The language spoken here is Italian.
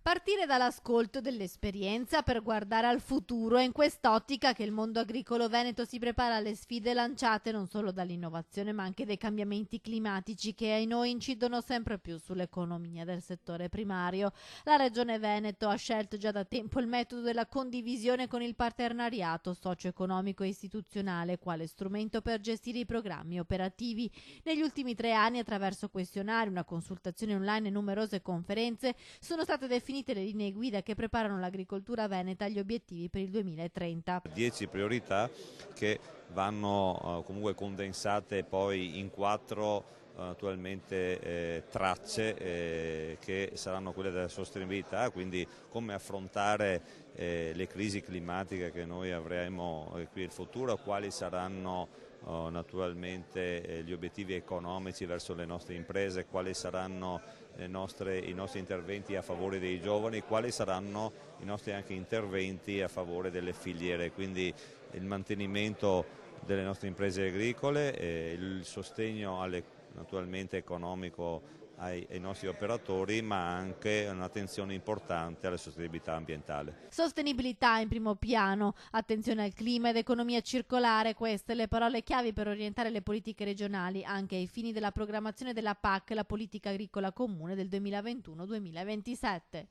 Partire dall'ascolto dell'esperienza per guardare al futuro è in quest'ottica che il mondo agricolo veneto si prepara alle sfide lanciate non solo dall'innovazione ma anche dai cambiamenti climatici che ai noi incidono sempre più sull'economia del settore primario. La Regione Veneto ha scelto già da tempo il metodo della condivisione con il partenariato socio-economico e istituzionale quale strumento per gestire i programmi operativi. Negli ultimi 3 anni, attraverso questionari, una consultazione online e numerose conferenze, sono state definite le linee guida che preparano l'agricoltura veneta agli obiettivi per il 2030. 10 priorità che vanno comunque condensate poi in 4 attualmente tracce che saranno quelle della sostenibilità, quindi come affrontare le crisi climatiche che noi avremo qui nel futuro, quali saranno naturalmente gli obiettivi economici verso le nostre imprese, quali saranno i nostri interventi a favore dei giovani, quali saranno i nostri anche interventi a favore delle filiere, quindi il mantenimento delle nostre imprese agricole, il sostegno naturalmente economico ai nostri operatori, ma anche un'attenzione importante alla sostenibilità ambientale. Sostenibilità in primo piano, attenzione al clima ed economia circolare, queste le parole chiavi per orientare le politiche regionali anche ai fini della programmazione della PAC, la politica agricola comune del 2021-2027.